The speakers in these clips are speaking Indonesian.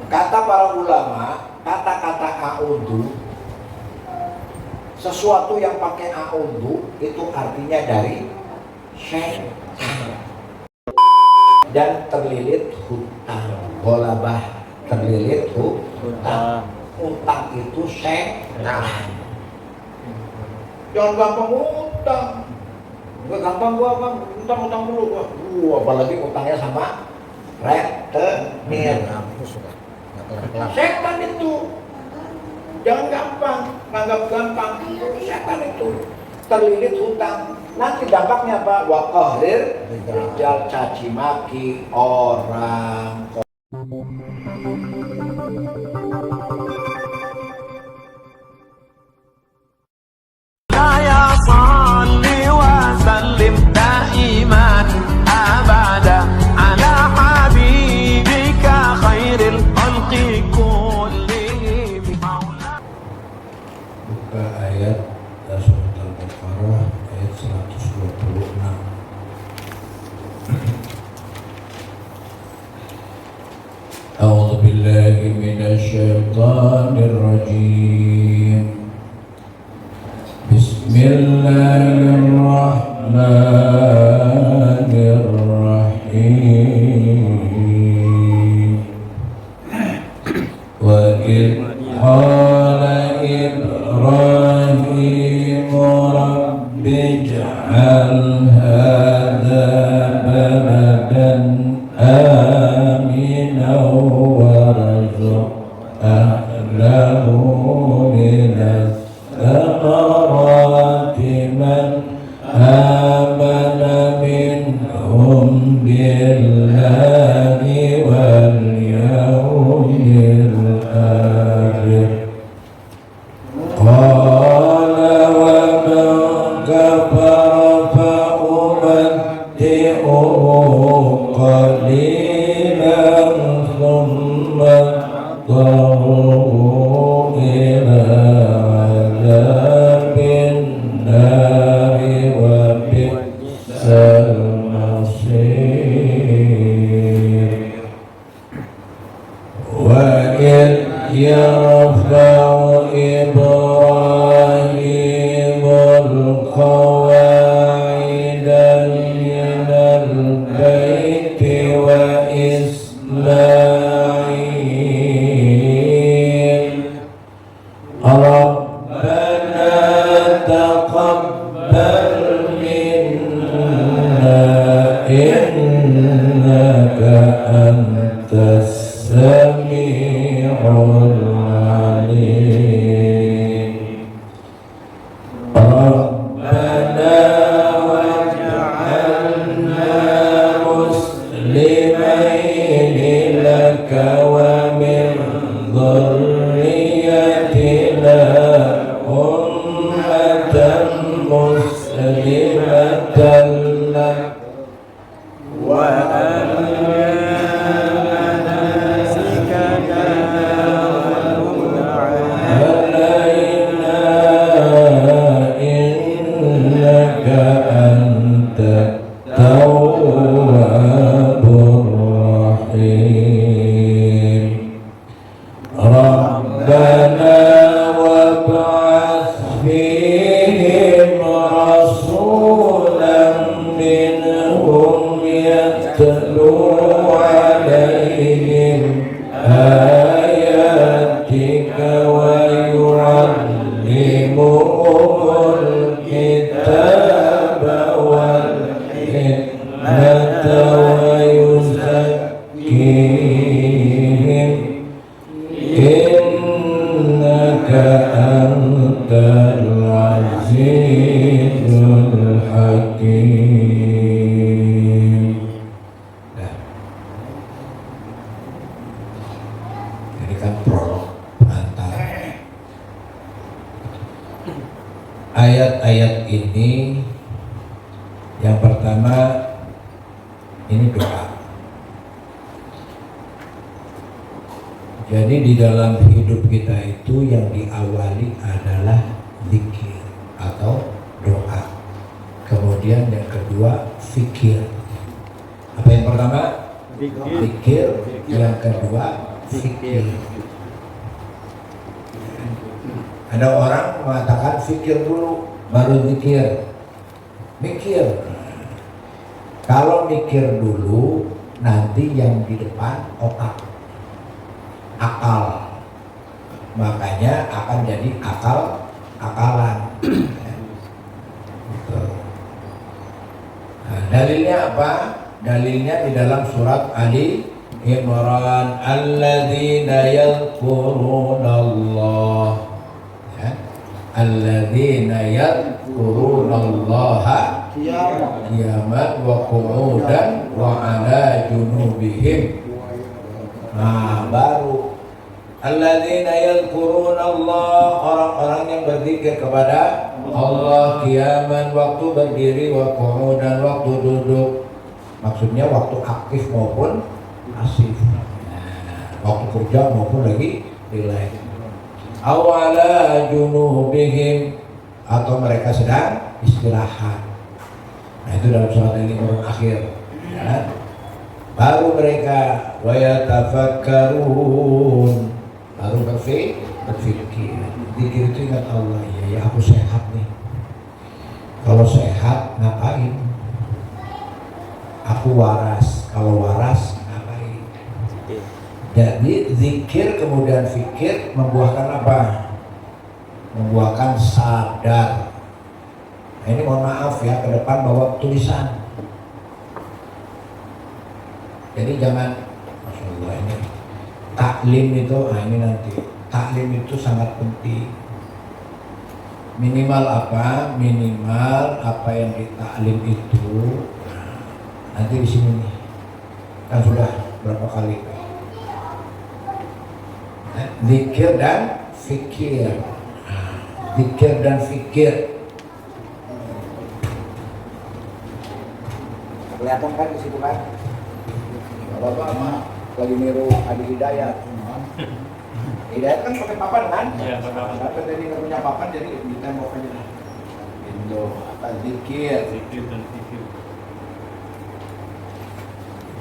Kata para ulama, kata-kata a'udzu, sesuatu yang pakai a'udzu itu artinya dari syaitan dan terlilit hutang. Golabah terlilit hutang. Utang itu syaitan. Jangan gampang utang. Gak gampang gua bang, utang dulu gua. Apalagi utangnya sama rentenir. Setan itu. Jangan gampang, nganggap gampang. Setan itu terlilit hutang. Nanti dampaknya apa? Wa qahrir rijal, caci maki orang. Buka ayat Surat Al-Baqarah ayat 126. A'udzu billahi minasyaitonir rajim. Bismillahirrahmanirrahim. Wa idh qala Ibrahim rabbi ij'al hadha baladan aminan warzuq ahlahu minas thamarati man amana minhum billahi wal yawmil akhir. Qala wa man kafara fa umatti'uhu qalilan thumma adtarruhu ila adhabin nari wa bi'sal masir. Wa idh yarfa'u Ibrahimul qawa'ida minal baiti wa Ismail Rabbana taqabbal minna innaka antas sami'ul alim. Rabbana waj'alna muslimaini laka wa min dhurriyyatina ummatan muslimatan lak wa Rabbana wab'ath fihim rasulan minhum yatlu alayhim ayatika wa yu'allimuhumul kitaba wal hikmata wa yuzakkihim innaka antal azizul hakim. Nah, ini kan prolog antara ayat-ayat ini. Yang pertama ini doa. Jadi di dalam hidup kita itu yang diawali adalah zikir atau doa. Kemudian yang kedua fikir. Apa yang pertama? Zikir. Yang kedua fikir. Ada orang mengatakan fikir dulu baru zikir. Mikir. Kalau mikir dulu, nanti yang di depan otak, akal. Makanya akan jadi akalan. Nah, dalilnya apa? Dalilnya di dalam surat Ali Imran, alladzina yadhkurunallah, ya, alladzina yadhkurunallaha qiyaman wa qu'udan wa ala junubihim. Nah, baru alladzina yadhkurunallah, orang-orang yang berzikir kepada Allah qiyaman, waktu berdiri, wa qu'udan, waktu duduk. Maksudnya waktu aktif maupun pasif, waktu kerja maupun lagi relax. Awala junubihim, atau mereka sedang istirahat. Nah, itu dalam surat ini urut akhir, ya. Baru mereka wa yatafakkarun, baru berpikir. Zikir itu ingat Allah, ya aku sehat nih. Kalau sehat ngapain? Aku waras, kalau waras ngapain? Jadi zikir kemudian fikir membuahkan apa? Membuahkan sadar. Nah, ini mohon maaf ya, ke depan bawa tulisan. Jadi jangan, Masya Allah, ini taklim itu, nah ini nanti taklim itu sangat penting. Minimal apa? Minimal apa yang ditaklim itu. Nanti di sini nih, kan sudah berapa kali zikir dan fikir, zikir dan fikir. Kelihatan kan di situ kan? Bapak mah lagi niru Adi Hidayat. Hidayat kan pakai papan kan? Iya, pakai papan. Tapi tadi nggak punya papan, jadi di tembok aja. Itu apa? Zikir dan fikir.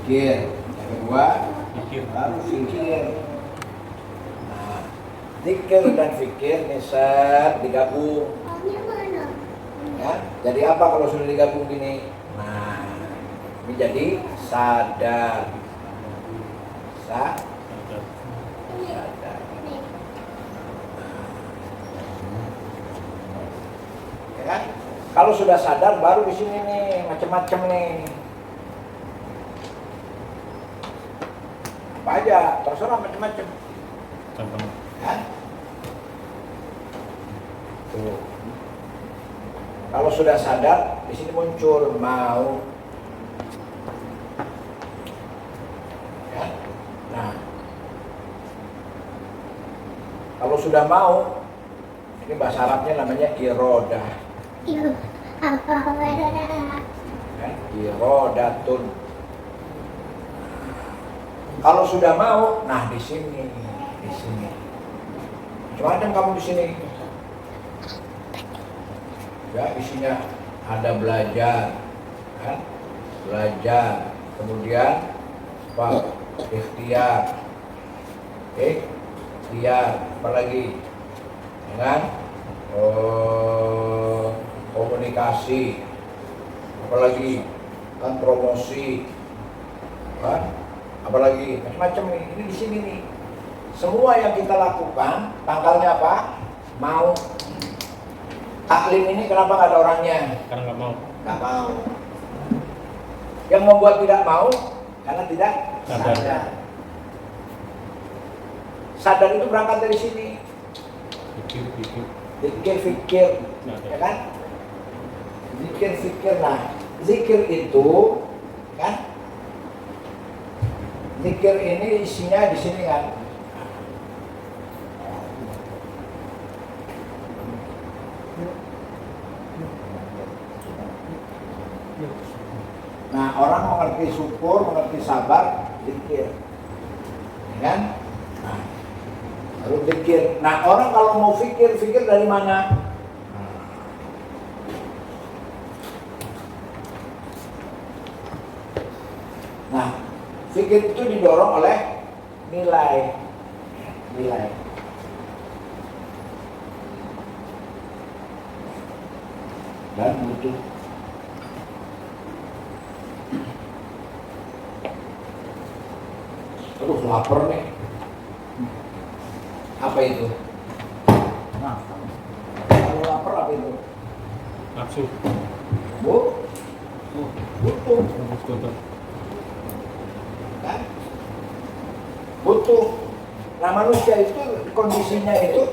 Fikir, yang kedua baru fikir. Nah, zikir dan fikir nih set digabung. Ya, jadi apa kalau sudah digabung gini? Nah, ini jadi sadar. Sadar. Ya kan? Kalau sudah sadar baru di sini nih macam-macam nih. Apa aja, terserah macam-macam. Kan? Tuh. Kalau sudah sadar, di sini muncul mau. Ya? Nah, kalau sudah mau, ini bahasa Arabnya namanya irodah. Ya? Irodatun. Kalau sudah mau, nah di sini. Macam-macam kamu di sini. Ya, isinya ada belajar, kan? Belajar, kemudian apa? Ikhtiar, apa lagi? Dengan komunikasi, apalagi kan promosi, kan? Apalagi macam-macam nih, ini di sini nih. Semua yang kita lakukan, pangkalnya apa? Mau. Taklim ini kenapa nggak ada orangnya? Karena nggak mau. Nggak mau. Yang membuat tidak mau, karena tidak sadar. Sadar itu berangkat dari sini. Fikir, ya kan? Zikir. Nah, zikir itu, kan? Zikir ini isinya di sini kan. Nah, orang mengerti syukur, mengerti sabar, zikir. Ya kan? Nah, baru zikir. Nah, orang kalau mau fikir dari mana? Nah, fikir itu didorong oleh nilai. nilai. Dan butuh terus lapar nih. Apa itu? Nah, Kalau lapar apa itu? Nafsu. Butuh. Betul. Kan? Butuh. Nah manusia itu kondisinya itu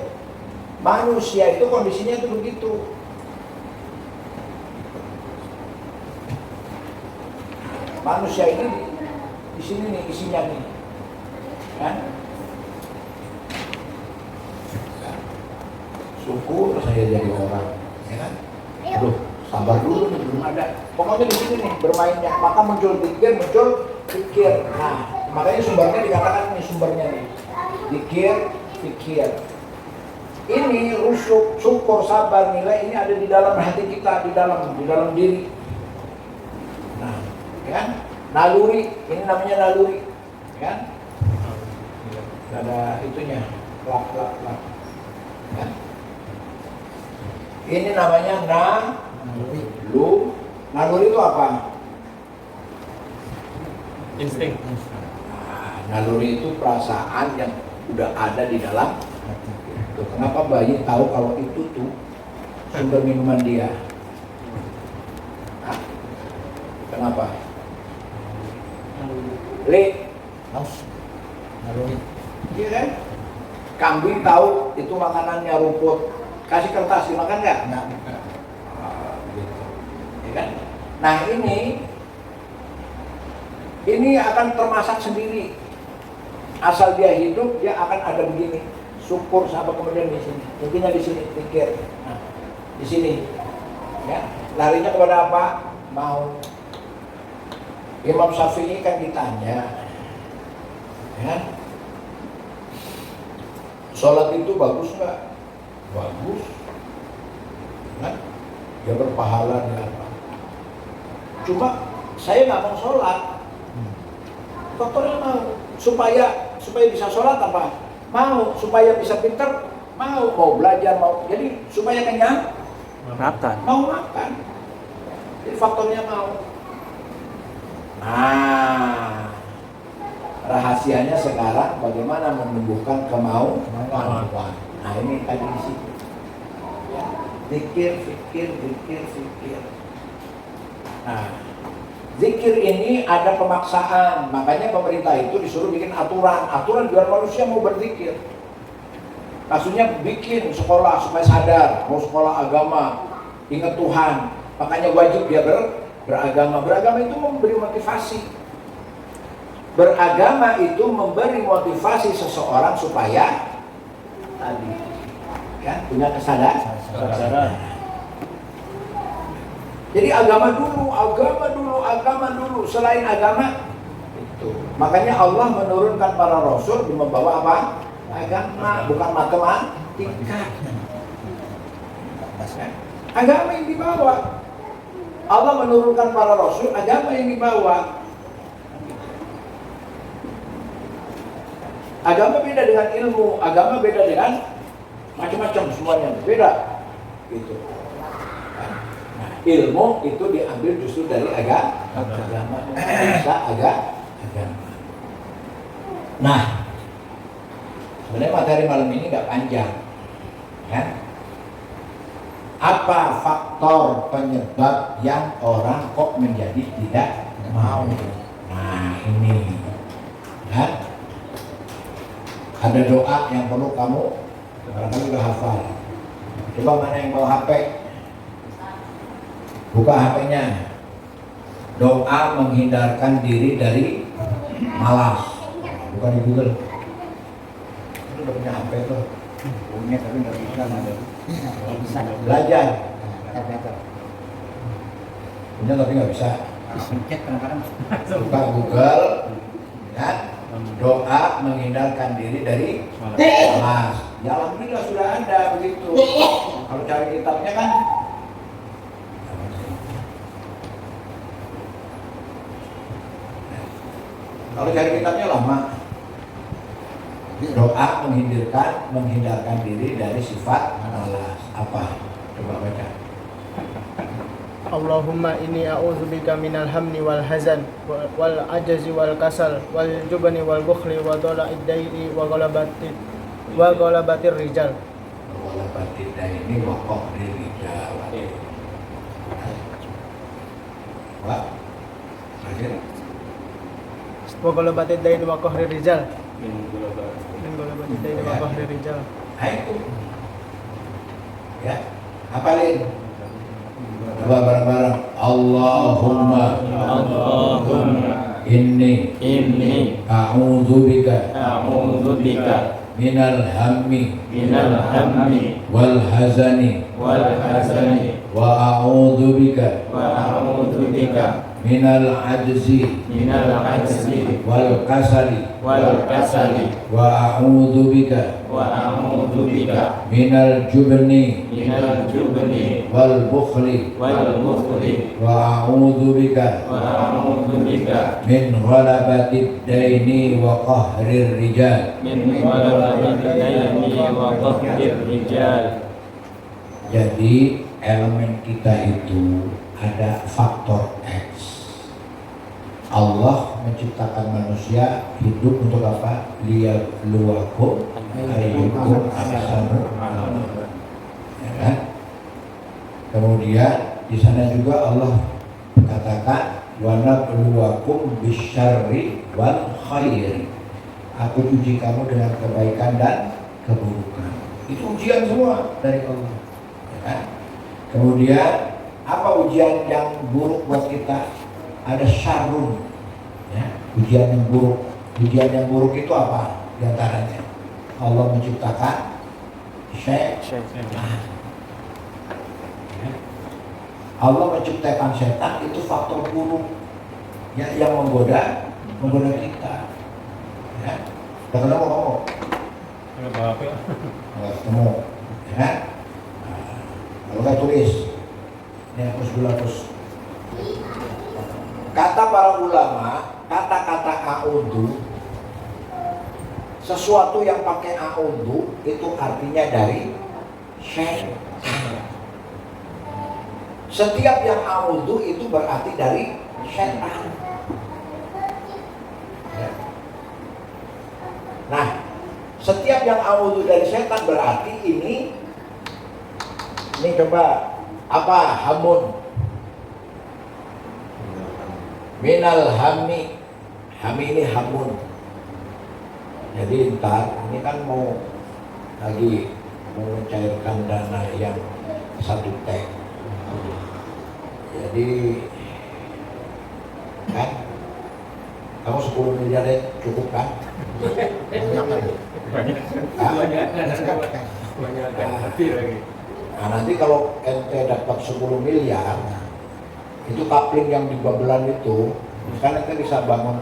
begitu. Manusia ini di sini nih isinya nih, kan? Syukur saya jadi orang, ya kan? Aduh, sabar dulu nih, belum ada. Pokoknya di sini nih bermainnya. Maka muncul pikir. Nah, makanya sumbernya dikatakan ini sumbernya nih. Pikir. Ini rusyuk, syukur, sabar, nilai ini ada di dalam hati kita, di dalam diri. Nah, kan? Naluri, ini namanya naluri, kan? Ada itunya, lak. Kan? Ini namanya naluri itu apa? Insting. Nah, naluri itu perasaan yang udah ada di dalam. Tuh, kenapa bayi tahu kalau itu tuh sumber minuman dia? Hah? Kenapa? haus. Naluri. Iya kan? Kambing tahu itu makanannya rumput. Kasih kertas dimakan nggak? Enggak. Gitu. Ya kan? Nah ini akan termasak sendiri. Asal dia hidup, dia akan ada begini. Syukur sahabat, kemudian di sini. Intinya di sini, pikir. Nah, di sini. Ya, larinya kepada apa? Mau. Imam Syafi'i kan ditanya, ya, sholat itu bagus nggak? Bagus, kan? Dia berpahala dia apa? Cuma saya nggak mau sholat. Faktornya mau supaya bisa sholat apa? Mau supaya bisa pinter, mau belajar, mau jadi supaya kenyang, Makan. mau makan. Jadi faktornya mau. Nah, rahasianya sekarang bagaimana menumbuhkan kemauan. Nah ini tadi di situ. Ya. Zikir. Nah, zikir ini ada pemaksaan. Makanya pemerintah itu disuruh bikin aturan biar manusia mau berzikir. Maksudnya bikin sekolah supaya sadar, mau sekolah agama, ingat Tuhan. Makanya wajib dia beragama. Beragama itu memberi motivasi. Beragama itu memberi motivasi seseorang supaya tadi ya punya kesadaran. Jadi agama dulu. Selain agama itu. Makanya Allah menurunkan para rasul membawa apa? Agama, bukan matematika. Agama yang dibawa. Allah menurunkan para rasul, agama yang dibawa. Agama beda dengan ilmu, agama beda dengan macam-macam, semuanya beda. Gitu. Nah, ilmu itu diambil justru dari agama. Bisa agama. Nah, sebenarnya materi malam ini nggak panjang, kan? Apa faktor penyebab yang orang kok menjadi tidak mau? Nah ini, kan? Ada doa yang perlu kamu barangkali udah hafal. Coba mana yang bawa HP? Buka HP-nya. Doa menghindarkan diri dari malas. Bukan di Google. Itu udah punya HP tuh. Punya tapi nggak bisa. Belajar. Kata-kata. Punya tapi nggak bisa. Pencet kadang-kadang. Buka Google, kan? Doa menghindarkan diri dari malas. Ya alhamdulillah sudah ada begitu. Kalau cari kitabnya kan lama. Doa menghindarkan diri dari sifat malas. Apa? Coba baca. Allahumma inni a'udzubika minal hammi wal hazan wal ajzi wal kasal wal jubni wal bukhli wa dhala'id daini wa ghalabatir rijal. Ghalabatir daini wa qahrir rijal. Wah. Terakhir. Wa ghalabatir daini wa qahrir rijal. Min gulabat. Min ghalabatir daini wa qahrir rijal. Nah itu. Ya, hafalin. Coba bareng-bareng. Allahumma inni a'udzubika minal hammi wal hazani wa a'udzubika minal ajzi wal kasali wa a'udzubika minal jubni wal bukhli wa a'udzubika min ghalabatid daini wa qahrir rijal. Jadi elemen kita itu ada faktor X. Allah menciptakan manusia hidup untuk apa? Liyabluwakum ayyukum ahsanu amala. Ya kan? Kemudian di sana juga Allah katakan wa nabluwakum bisyarri wal khairi. Aku uji kamu dengan kebaikan dan keburukan. Itu ujian semua dari Allah. Ya kan? Kemudian apa ujian yang buruk buat kita? Ada syarrun, ya, ujian yang buruk. Ujian yang buruk itu apa? Di antaranya Allah menciptakan setan. Allah menciptakan setan itu faktor buruk, ya, yang menggoda kita. Ya. Udah ketemu kamu? Apa ya? Nggak ketemu, ya kan? Nah, kalau nggak tulis, ini hapus. Kata para ulama, kata-kata a'udhu, sesuatu yang pakai a'udhu itu artinya dari syaitan. Setiap yang a'udhu itu berarti dari syaitan. Nah, setiap yang a'udhu dari syaitan berarti ini coba apa? Hamun. Minal hammi. Hammi ini hamun. Jadi ntar ini kan mau mencairkan dana yang 1 T. Jadi kan kamu 10 miliar cukup kan? Nah, nanti kalau ente dapat 10 miliar itu kapling yang di Babelan itu kan ente bisa bangun.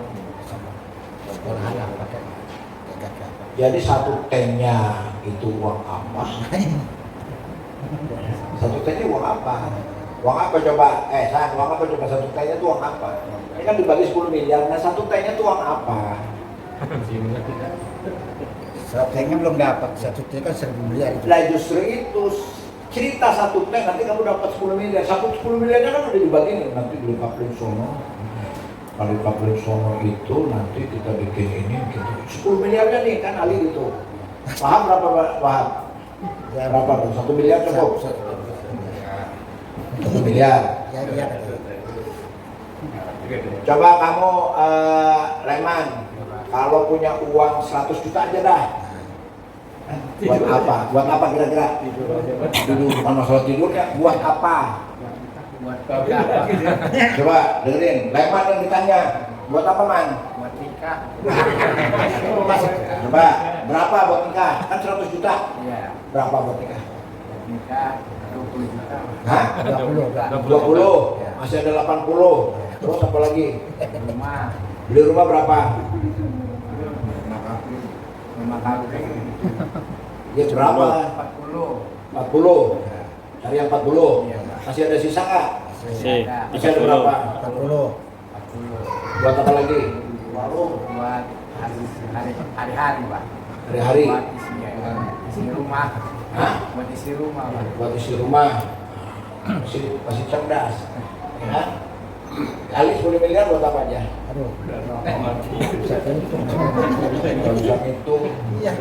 Jadi 1 T-nya itu uang apa? 1 T-nya uang apa? Uang apa coba? Uang apa coba 1 T-nya itu uang apa? Ini kan dibagi 10 miliar, nah 1 T-nya itu uang apa? 1 T-nya belum dapat, 1 T kan 1000 miliar itu. Lah justru itu cerita 1 T nanti kamu dapat 10 miliar. 10 miliarnya kan udah dibagi nih, nanti beli kapling sono. Kalau kapling sono itu nanti kita bikin ini gitu. 10 miliarnya nih kan Ali gitu. Paham berapa Wahab? Ya, berapa? 1 miliar cukup? 1 miliar. Ya. Coba kamu Reman, kalau punya uang 100 juta aja dah. Buat apa? Buat apa kira-kira? Tidur, bukan masalah tidurnya. Buat apa? Coba dengerin, Leman yang ditanya, buat apa Man? Buat nikah. Coba, berapa buat nikah? Kan 100 juta. Iya. Berapa buat nikah? Nikah 20 juta. Hah? 20. Masih ada 80. Terus apa lagi? Rumah. Beli rumah berapa? 5 kali. Ya berapa? 40. 40. Cari yang 40. Iya. Masih ada sisa nggak? Masih ada 40. berapa? 40. Buat apa lagi? Warung buat hari-hari, Pak. hari-hari. Isi rumah. Hah? Buat isi rumah. Buat isi rumah. Masih cerdas. Ya kan? Kali 10 miliar buat apa aja? Aduh. Mati. Bisa hitung. Kalau bisa hitung. Iya.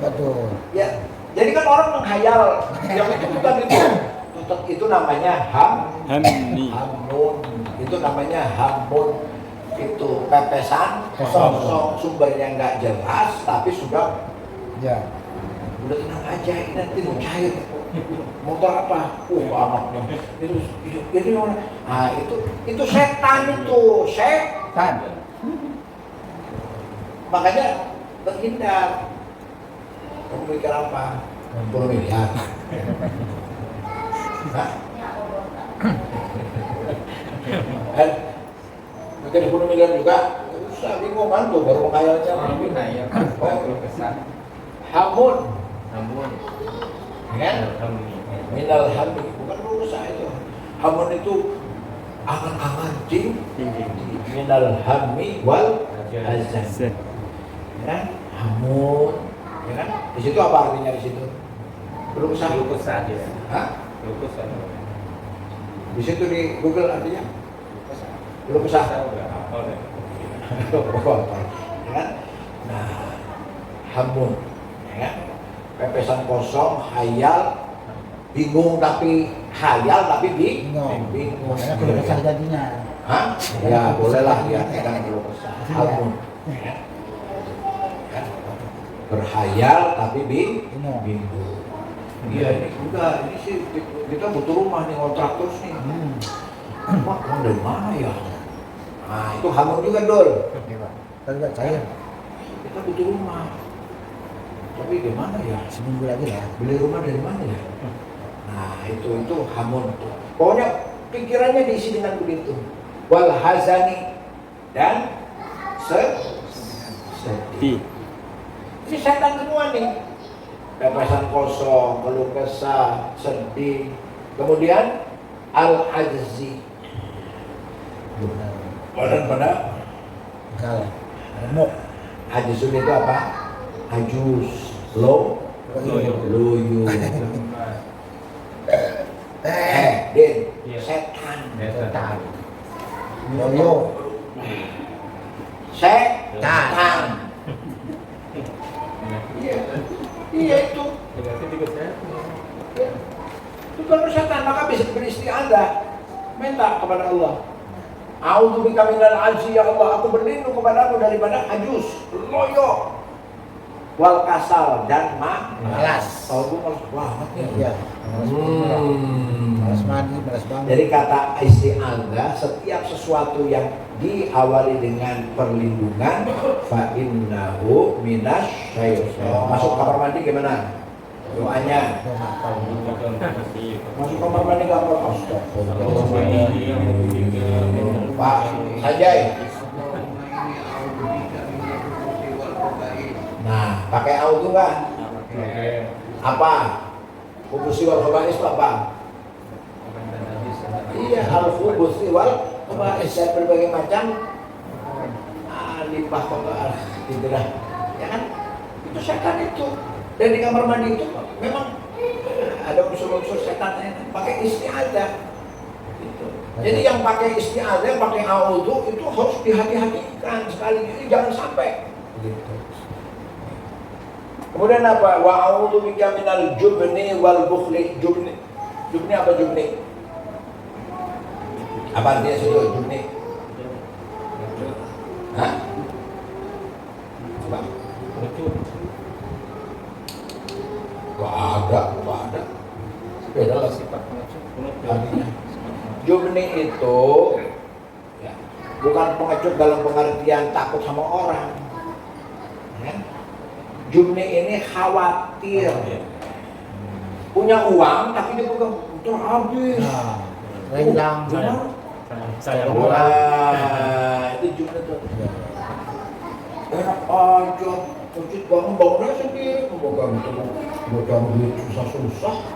Aduh. Ya, jadi kan orang menghayal yang itu bukan itu. Itu namanya Hamni. hamun. Itu namanya hamun. Itu pepesan Kosong. kosong, sumbernya nggak jelas, tapi sudah Ya. udah tenang aja, ini nanti mau cair. Motor apa? Anaknya. Itu orang. Nah, itu setan itu, Kan. Makanya terhindar. Kamu mikir apa? 10 miliar. Hah? Kan? Mikir 10 miliar juga? Usah bingung kan tuh, baru menghayalnya. Hamun. Kan? Minal hammi, bukan rusak itu. Hamun itu angan-angan tinggi. Minal hammi wal hazan. Ya, hamun. Ya kan? Di situ apa artinya di situ? Berusaha. Hah? Di situ di Google artinya? Belum usah. Ya kan? Nah, hamun. Ya kan? Pepesan kosong, hayal, bingung tapi hayal tapi bingung. Karena belum kesah jadinya. Hah? Ya bolehlah ya, kadang belum kesah. Hamun. Ya. Berhayal tapi bingung. Iya ini udah, ini sih kita butuh rumah nih, kontrak terus nih. Wah, kamu dari mana ya? Nah itu hamun juga Dol. Kan nggak cair. Kita butuh rumah. Tapi gimana ya? Seminggu lagi lah. Beli rumah dari mana ya? Nah itu hamun tuh. Pokoknya pikirannya diisi dengan begitu. Wal hazani dan sedih. Ini setan semua nih. Pepesan kosong, keluh kesah, sedih. Kemudian al-ajzi. Badan pada Kal. Remuk. ajzun itu apa? Ajus, loyo. Din, setan. Setan. Loyo. Setan. Iya itu. Itu kalau setan maka bisa beristiadah. Minta kepada Allah. A'udzubika minal ajzi ya Allah, aku berlindung kepadamu daripada ajus, loyo, wal kasal dan malas. Tahu gue malas banget nih. Iya. Malas mandi, malas bangun. Jadi kata isti'adzah, setiap sesuatu yang diawali dengan perlindungan, fa innahu minasyaiton. Masuk kamar mandi gimana? Doanya. Masuk kamar mandi kamar astagfirullah. Pak Sajai. Nah, pakai auto kan? Apa? Khubusi wal khaba'is apa? Iya, al-khubusi wal khaba'is dan berbagai macam limpah kotor gitu lah. Ya kan? Itu setan itu. Dan di kamar mandi itu memang ada unsur-unsur setan pakai isti'adzah. Gitu. Jadi yang pakai isti'adzah, pakai a'udzu itu harus dihati-hatikan sekali. Jadi jangan sampai. Gitu. Kemudian apa? Wa a'udzu bika minal jubni wal bukhli. Jubni apa jubni? Apa artinya itu jubni? Hah? Coba. Gak ada. Beda lah sifat artinya. Jubni itu ya, bukan pengecut dalam pengertian takut sama orang. Ya. Jubni ini khawatir. Punya uang tapi dia bukan habis. Hilang. Saya Wah, itu jubni tuh. Enak aja. Wujud bangun-bangunnya sendiri, membogang duit susah-susah.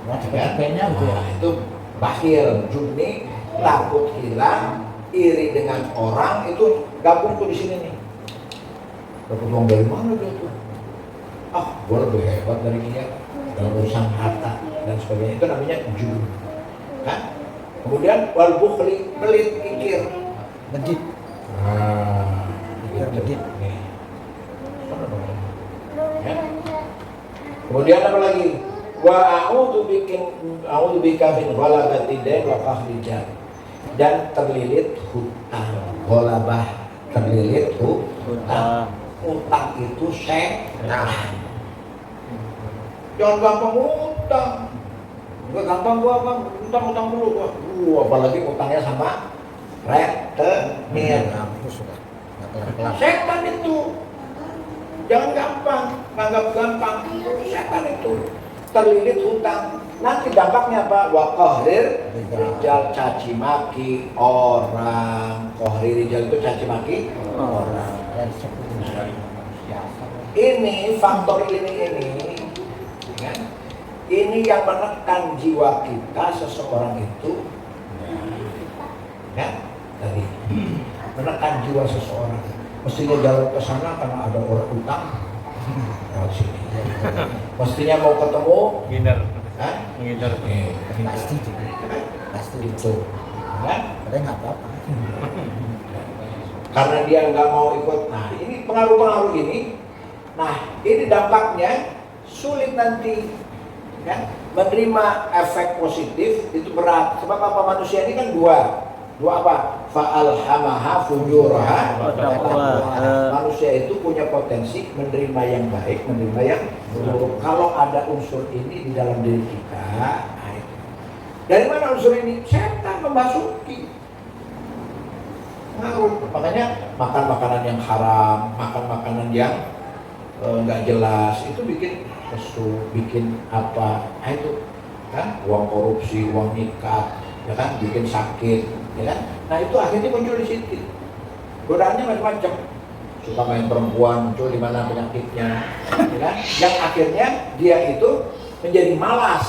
Wah, cepet-cepetnya gitu ya. Nah, itu bakhil, jubni, takut hilang, iri dengan orang, itu gabung tuh di sini nih. dapat uang dari mana dia tuh? Ah, gue lebih hebat dari dia dalam urusan harta dan sebagainya. Itu namanya jud. Kan? Kemudian wal bukhli, pelit, kikir. Medit. Gitu. Medit. Nih. Ya. Kemudian apa lagi? Wa a'udzu bika min ghalabati dain wa qahri jar. Dan terlilit hutang. Ghalabah, terlilit hutang. Utang itu setan. Jangan gampang utang. Enggak gampang gua bang, utang dulu gua. Apalagi utangnya sama rentenir. Ngampus sudah. Nggak kelar-kelar. Setan itu. Jangan gampang, nganggap gampang. Itu setan itu. Terlilit hutang. Nanti dampaknya apa? Wa qahrir rijal, caci maki orang. Qahrir rijal itu caci maki orang. Dan seputar. Ini faktor ini kan? Ini yang menekan jiwa kita seseorang itu, ya tadi menekan jiwa seseorang. Mestinya jalan ke sana karena ada orang utang, lewat sini. Mestinya mau ketemu, Menghindar. kan? Menghindar. Pasti juga. Pasti Itu, kan? Padahal nggak apa-apa. Karena dia nggak mau ikut. Nah, ini pengaruh-pengaruh ini. Nah, ini dampaknya sulit nanti, kan? Menerima efek positif itu berat. Sebab apa, manusia ini kan dua apa? Fa'alhamaha fujuraha wa taqwaha. Manusia itu punya potensi menerima yang baik, menerima yang buruk. Kalau ada unsur ini di dalam diri kita, nah itu. Dari mana unsur ini? Setan memasuki. Ngaruh. Makanya makan makanan yang haram, makan makanan yang nggak jelas, itu bikin lesu, bikin apa? Nah itu kan uang korupsi, uang nikat, ya kan, bikin sakit, ya kan? Nah itu akhirnya muncul di situ. Godaannya macam-macam. Suka main perempuan, muncul di mana penyakitnya, ya kan? Yang akhirnya dia itu menjadi malas,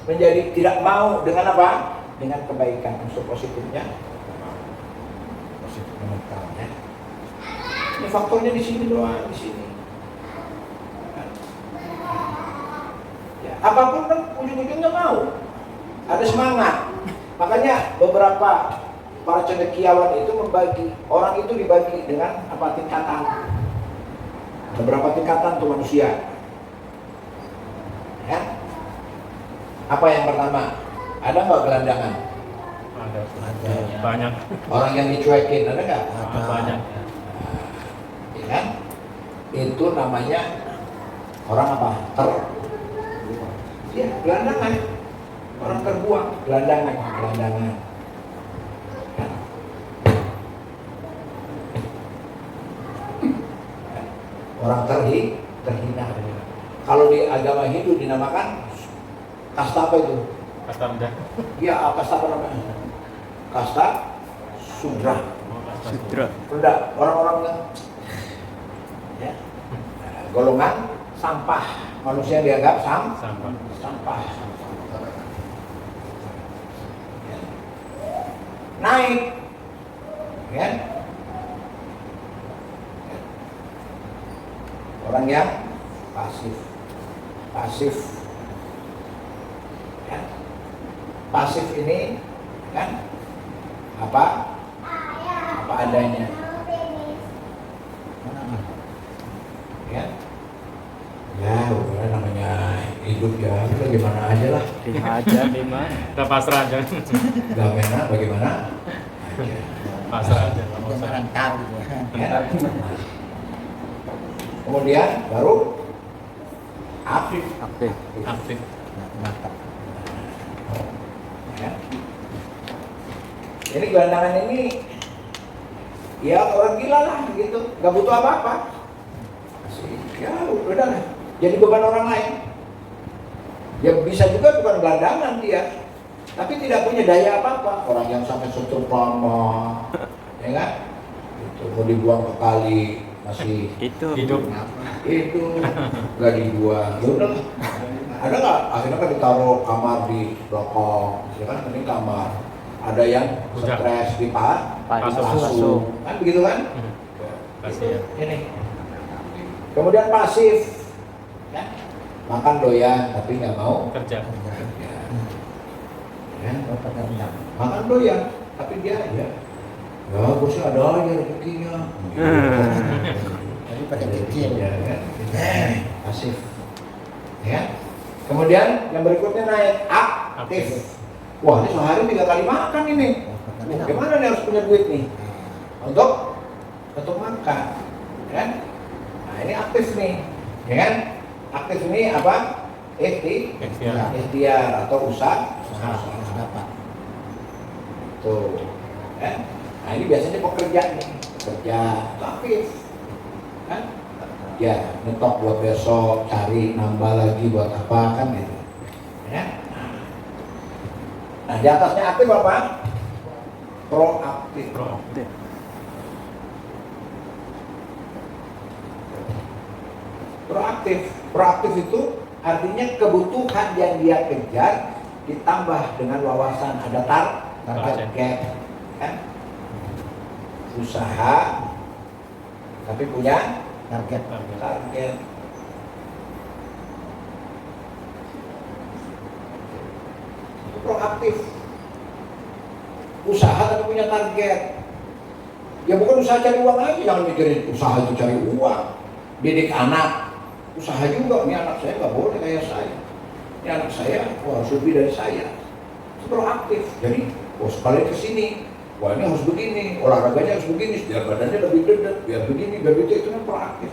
menjadi tidak mau dengan apa? Dengan kebaikan, unsur positifnya. Positif mental, ya. Ini faktornya di sini doang, di sini. Ya, apapun kan ujung-ujungnya mau. Ada semangat. Makanya beberapa para cendekiawan itu membagi, orang itu dibagi dengan apa, tingkatan. Beberapa tingkatan tuh manusia. Ya. Apa yang pertama? Ada nggak gelandangan? Ada. Ada. Banyak. Orang yang dicuekin, ada nggak? Banyak. Ya kan? Itu namanya orang apa? Ya, gelandangan. Orang terbuang, gelandangan. Ya. Orang terhina. Kalau di agama Hindu dinamakan kasta apa itu? Kasta rendah. Ya, kasta apa namanya? Kasta Sudra. Sutra. Rendah, orang-orang yang ya, golongan sampah. Manusia dianggap Sampah. sampah. Ya. Naik, ya. Orang yang pasif, ya. Pasif ini kan apa adanya, ya. Ya, udah namanya hidup ya, udah gimana aja lah. Lima. Kita pasrah aja. Gak enak bagaimana aja. Pasrah aja. Nggak mau Jangan usah. orang tahu gitu. Ya. Kemudian baru aktif. Aktif. Mantap. Ya. Ini gelandangan ini ya orang gila lah gitu, nggak butuh apa-apa. Ya udah lah, jadi beban orang lain. Ya bisa juga bukan gelandangan dia, tapi tidak punya daya apa-apa. Orang yang sampai sentuh lama, ya kan? Itu mau dibuang ke kali masih Hidup. itu nggak dibuang. Ya udah lah. Ada nggak? Akhirnya kan ditaruh kamar di belakang, ya kan? Ini kamar. Ada yang stres di pasu, kan begitu kan? Kasih ya. Ini Kemudian pasif, ya. Makan doyan tapi nggak mau Kerja. kerja. Ya. Bapak rendang. Makan doyan tapi dia ya gue sih ada aja rezekinya. Tapi pada kecil. Ya, kan? Pasif. Ya. Kemudian yang berikutnya naik aktif. Wah, ini sehari 3 kali makan ini. Gimana nih harus punya duit nih untuk makan, kan? Nah ini aktif nih, ya kan? Aktif ini apa? Ikhtiar atau usaha. Harus dapat. Tuh, kan? Nah ini biasanya pekerja nih, kerja aktif, kan? Ya, nyetok buat besok, cari nambah lagi buat apa kan gitu, ya? Nah di atasnya aktif apa? Proaktif. Proaktif. Proaktif itu artinya kebutuhan yang dia kejar ditambah dengan wawasan, ada target, kan? Usaha tapi punya Target. target. Itu proaktif. Usaha tapi punya target. Ya bukan usaha cari uang aja, jangan mikirin usaha itu cari uang. Didik anak, usaha juga. Ini anak saya nggak boleh kayak saya. Ini anak saya, wah harus lebih dari saya. Itu proaktif. Jadi, sekali ke sini, wah ini harus begini, olahraganya harus begini, biar badannya lebih dedet, biar begini, biar begitu, itu kan proaktif.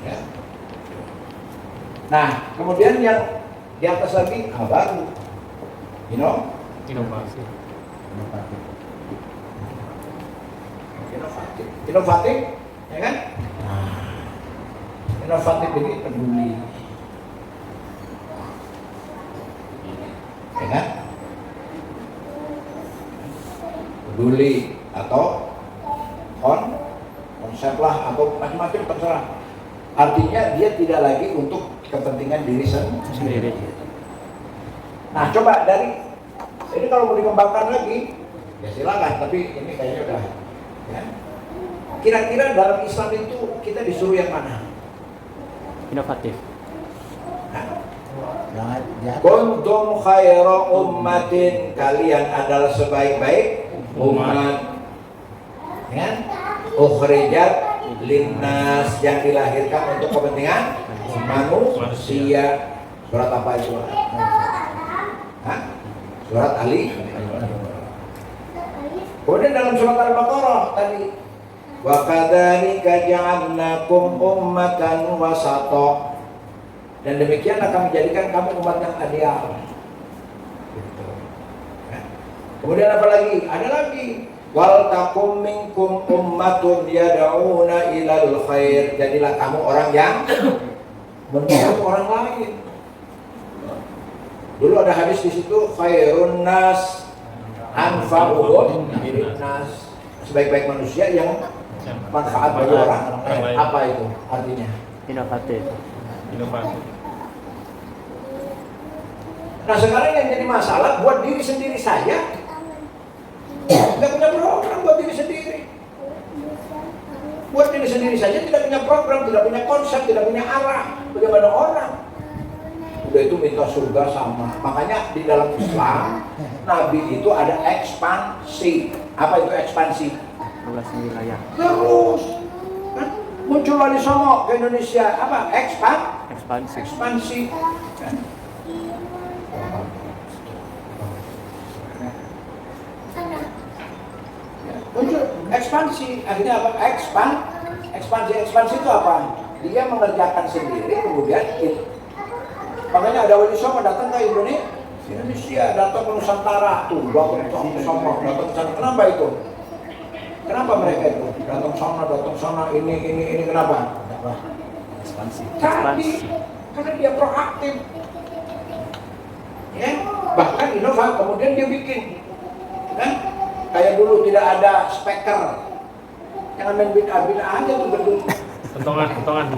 Ya. Nah, kemudian yang di atas lagi, baru, Inovasi. inovatif, ya kan? Inovatif ini peduli, ya kan? Peduli atau konsep lah atau macam-macam terserah. Artinya dia tidak lagi untuk kepentingan diri sendiri. Nah, coba dari ini kalau mau dikembangkan lagi, ya silakan. Tapi ini kayaknya udah. Ya. Kira-kira dalam Islam itu kita disuruh yang mana? Inovatif. Kuntum khaira ummatin, kalian adalah sebaik-baik umat. Ya? Ukhrijat linnas, yang dilahirkan untuk kepentingan manusia. Surat apa itu? Hah? Surat Ali. Kemudian dalam surat Al-Baqarah tadi, wa kadzalika ja'alnakum ummatan wasata, dan demikian akan menjadikan kamu umat yang ideal. Gitu. Ya. Kemudian apa lagi? Ada lagi, wal takum minkum ummatun yad'una ilal khair, jadilah kamu orang yang menolong orang lain. Dulu ada hadis di situ, khairun nas anfa'uhum linnas, sebaik-baik manusia yang manfaat bagi orang lain. Apa itu artinya? Inovatif. Nah sekarang yang jadi masalah, buat diri sendiri saya tidak punya program buat diri sendiri. Buat diri sendiri saja tidak punya program, tidak punya konsep, tidak punya arah. Bagaimana orang? Udah itu minta surga sama. Makanya di dalam Islam, Nabi itu ada ekspansi. Apa itu ekspansi? Luas wilayah. Terus kan muncul wali songo ke Indonesia. Apa? Ekspansi. Kan? Muncul ekspansi. Akhirnya apa? Ekspansi itu apa? Dia mengerjakan sendiri, kemudian makanya ada wali songo datang ke Indonesia, datang ke Nusantara, tuh datang ke sana. Kenapa itu? Kenapa mereka itu datang sana, ini kenapa? Ekspansi. Karena dia proaktif, ya. Bahkan inovatif, kemudian dia bikin, kan? Kayak dulu tidak ada speaker, jangan main bid'ah aja tuh gedung. Kentongan.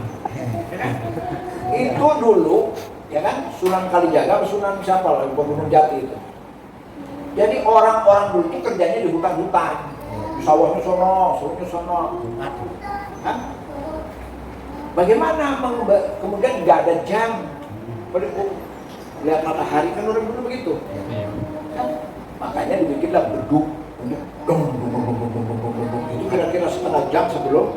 Itu dulu, ya kan, Sunan Kalijaga, Sunan siapa lah, Gunung Jati itu. Jadi orang-orang dulu itu kerjanya di hutan-hutan, di sawahnya sono. Hah? Bagaimana kemudian nggak ada jam? Lihat matahari kan orang dulu begitu. Makanya dibikinlah beduk, itu kira-kira setengah jam sebelum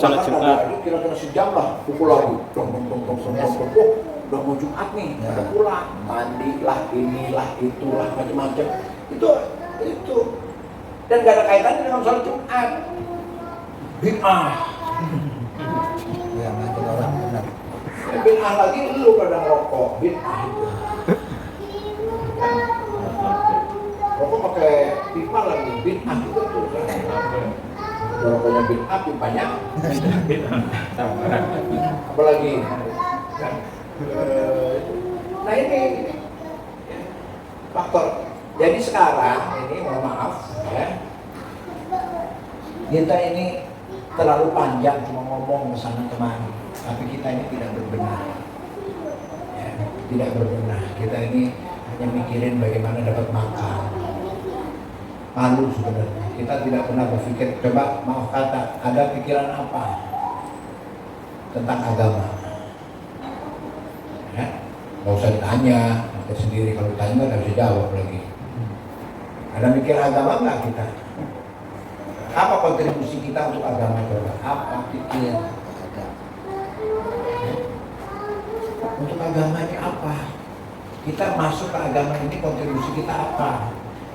Salat Jumat. Kira-kira sejam lah pukul lagi, udah mau Jumat nih, udah pulang, mandilah, inilah, itulah, macam-macam. Itu dan gak ada kaitannya dengan salat Jumat. Bid'ah. Ya, ngajar orang benar. Bid'ah lagi lu pada ngerokok, bid'ah itu. Rokok pakai pipa lagi, bid'ah itu tuh. Rokoknya bid'ah, pipanya apalagi kan? Nah ini faktor. Jadi sekarang ini mohon maaf ya, kita ini terlalu panjang cuma ngomong kesana kemari, tapi kita ini tidak berbenah ya, tidak berbenah. Kita ini hanya mikirin bagaimana dapat makan. Malu sebenarnya, kita tidak pernah berpikir, coba maaf kata, ada pikiran apa tentang agama ya? Gak usah ditanya, nanti sendiri kalau ditanya nggak bisa jawab lagi. Ada mikir agama nggak kita? Apa kontribusi kita untuk agama coba? Apa pikir? Untuk agama ini apa? Kita masuk ke agama ini kontribusi kita apa?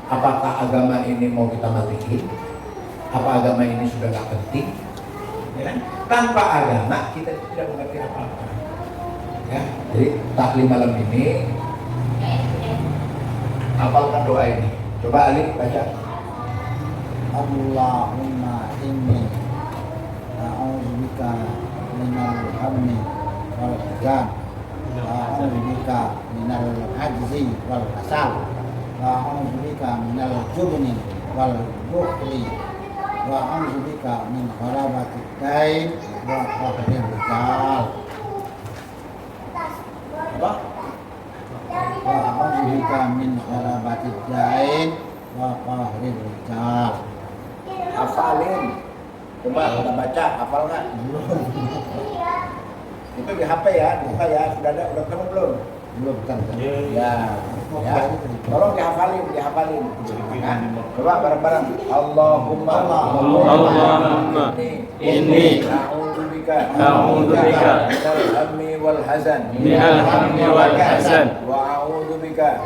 Apakah agama ini mau kita matiin? Apa agama ini sudah gak penting? Ya kan? Tanpa agama kita tidak mengerti apa-apa. Ya, jadi taklim malam ini hafalkan doa ini. Coba Ali baca. Allahumma inni a'udzubika minal hammi wal huzan wa a'udzubika minal ajzi wal kasal wa a'udzubika minal jubni wal bukhli wa a'udzubika min kharabatid dain wa qahril rijal. Apa? Wa a'udzubika min kharabatid dain wa qahril rijal. Hafalin. Coba kita baca, hafal nggak? Belum. Itu di HP ya, buka ya. Sudah ada, udah ketemu belum? Belum kan? Ya, ya. Tolong dihafalin. Nah, coba bareng-bareng. Allahumma inni a'udzubika minal hammi wal hazan wa a'udzubika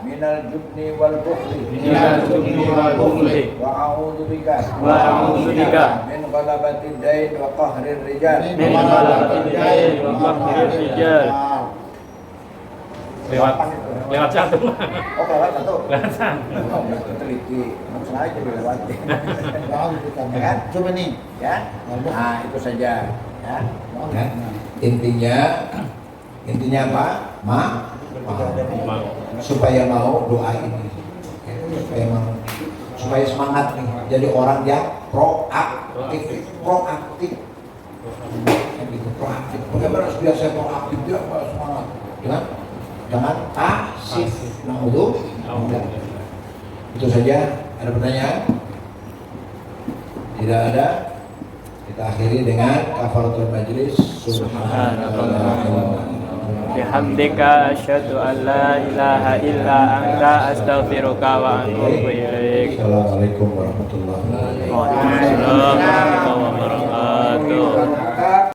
minal jubni wal bukhli wa a'udzubika min ghalabatid dain wa qahrir rijal. Lewat satu. Oh, lewat satu. Lewat satu. Oh, teliti. Maksud aja dilewati. Ya kan? Coba nih. Ya. Nah, itu saja. Ya. Ya. Intinya apa? Supaya mau doa ini. Supaya semangat nih. Jadi orang yang proaktif. Proaktif. Bagaimana harus biasa proaktif dia semangat. Ya. Jangan pasif. Itu saja. Ada pertanyaan? Tidak ada. Kita akhiri dengan kafaratul majlis. Subhanallah. Bihamdika asyhadu an la ilaha illa anta astaghfiruka wa atubu ilaik. Assalamualaikum warahmatullahi wabarakatuh. Waalaikumsalam.